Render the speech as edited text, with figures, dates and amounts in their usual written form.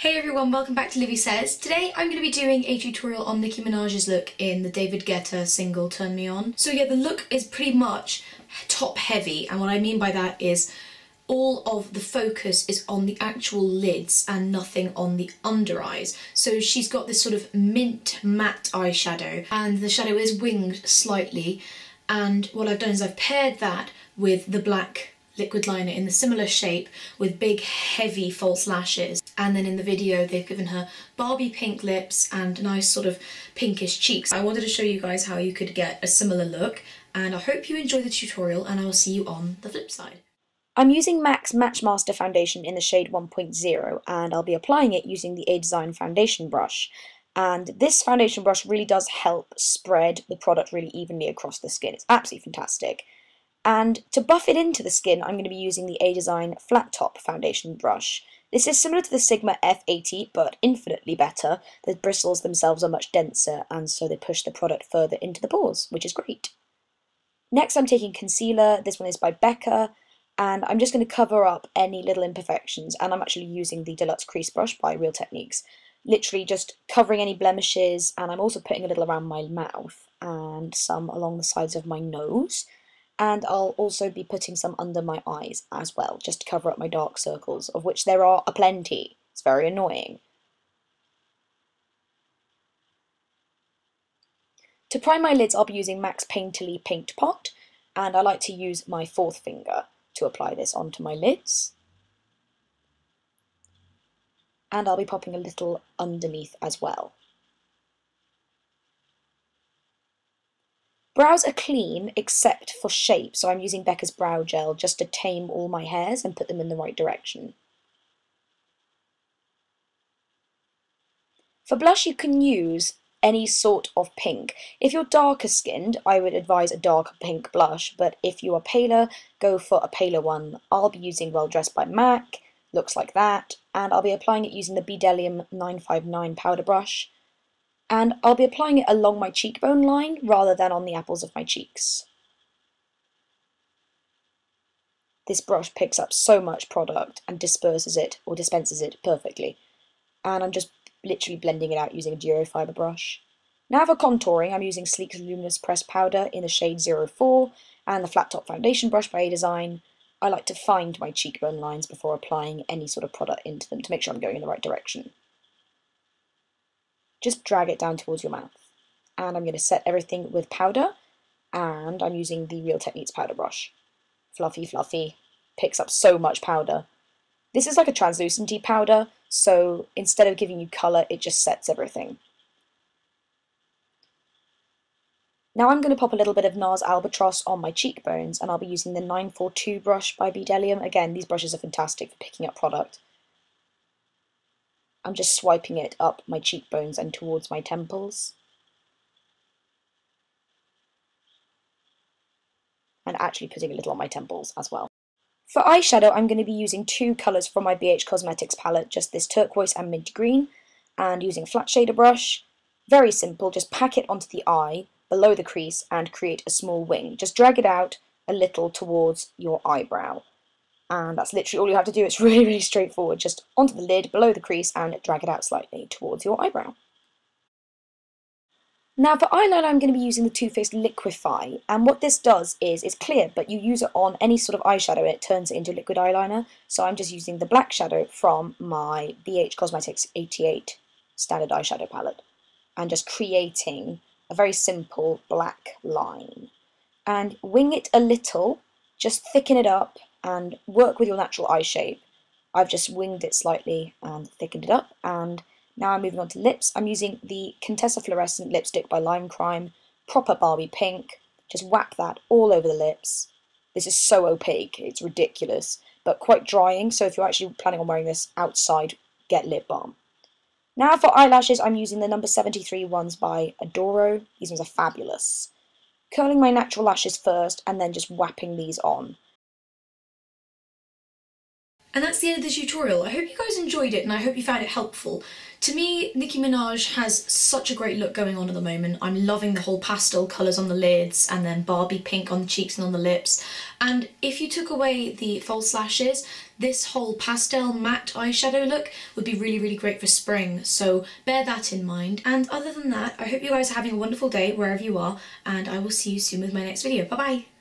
Hey everyone, welcome back to Livie Says. Today I'm going to be doing a tutorial on Nicki Minaj's look in the David Guetta single Turn Me On. So yeah, the look is pretty much top heavy, and what I mean by that is all of the focus is on the actual lids and nothing on the under eyes. So she's got this sort of mint matte eyeshadow and the shadow is winged slightly, and what I've done is I've paired that with the black liquid liner in the similar shape with big heavy false lashes, and then in the video they've given her Barbie pink lips and nice sort of pinkish cheeks. I wanted to show you guys how you could get a similar look, and I hope you enjoy the tutorial and I will see you on the flip side. I'm using MAC's Matchmaster foundation in the shade 1.0 and I'll be applying it using the A-Design foundation brush. And this foundation brush really does help spread the product really evenly across the skin. It's absolutely fantastic. And to buff it into the skin, I'm going to be using the A-Design Flat Top foundation brush. This is similar to the Sigma F80, but infinitely better. The bristles themselves are much denser, and so they push the product further into the pores, which is great. Next, I'm taking concealer. This one is by Becca, and I'm just going to cover up any little imperfections, and I'm actually using the Deluxe Crease Brush by Real Techniques. Literally just covering any blemishes, and I'm also putting a little around my mouth and some along the sides of my nose. And I'll also be putting some under my eyes as well, just to cover up my dark circles, of which there are aplenty. It's very annoying. To prime my lids, I'll be using MAC's Painterly Paint Pot, and I like to use my fourth finger to apply this onto my lids. And I'll be popping a little underneath as well. Brows are clean except for shape, so I'm using Becca's Brow Gel just to tame all my hairs and put them in the right direction. For blush, you can use any sort of pink. If you're darker skinned, I would advise a darker pink blush, but if you are paler, go for a paler one. I'll be using Well Dressed by MAC, looks like that, and I'll be applying it using the Bdellium 959 powder brush. And I'll be applying it along my cheekbone line rather than on the apples of my cheeks. This brush picks up so much product and disperses it, or dispenses it, perfectly. And I'm just literally blending it out using a Duro Fiber brush. Now for contouring, I'm using Sleek's Luminous Pressed Powder in the shade 04 and the Flat Top Foundation brush by A-Design. I like to find my cheekbone lines before applying any sort of product into them to make sure I'm going in the right direction. Just drag it down towards your mouth. And I'm going to set everything with powder, and I'm using the Real Techniques powder brush. Fluffy, fluffy, picks up so much powder. This is like a translucenty powder, so instead of giving you colour, it just sets everything. Now I'm going to pop a little bit of NARS Albatross on my cheekbones, and I'll be using the 942 brush by Bdellium. Again, these brushes are fantastic for picking up product. I'm just swiping it up my cheekbones and towards my temples. And actually putting a little on my temples as well. For eyeshadow, I'm going to be using two colours from my BH Cosmetics palette, just this turquoise and mint green, and using a flat shader brush. Very simple, just pack it onto the eye, below the crease, and create a small wing. Just drag it out a little towards your eyebrow. And that's literally all you have to do. It's really, really straightforward. Just onto the lid, below the crease, and drag it out slightly towards your eyebrow. Now for eyeliner, I'm going to be using the Too Faced Liquify, and what this does is it's clear, but you use it on any sort of eyeshadow and it turns it into liquid eyeliner. So I'm just using the black shadow from my BH Cosmetics 88 standard eyeshadow palette, and just creating a very simple black line. And wing it a little, just thicken it up, and work with your natural eye shape. I've just winged it slightly and thickened it up, and now I'm moving on to lips. I'm using the Contessa Fluorescent Lipstick by Lime Crime, proper Barbie pink. Just whack that all over the lips. This is so opaque, it's ridiculous, but quite drying, so if you're actually planning on wearing this outside, get lip balm. Now for eyelashes, I'm using the number 73 ones by Adoro. These ones are fabulous. Curling my natural lashes first, and then just whapping these on. And that's the end of the tutorial. I hope you guys enjoyed it and I hope you found it helpful. To me, Nicki Minaj has such a great look going on at the moment. I'm loving the whole pastel colours on the lids and then Barbie pink on the cheeks and on the lips. And if you took away the false lashes, this whole pastel matte eyeshadow look would be really, really great for spring. So bear that in mind. And other than that, I hope you guys are having a wonderful day wherever you are, and I will see you soon with my next video. Bye bye!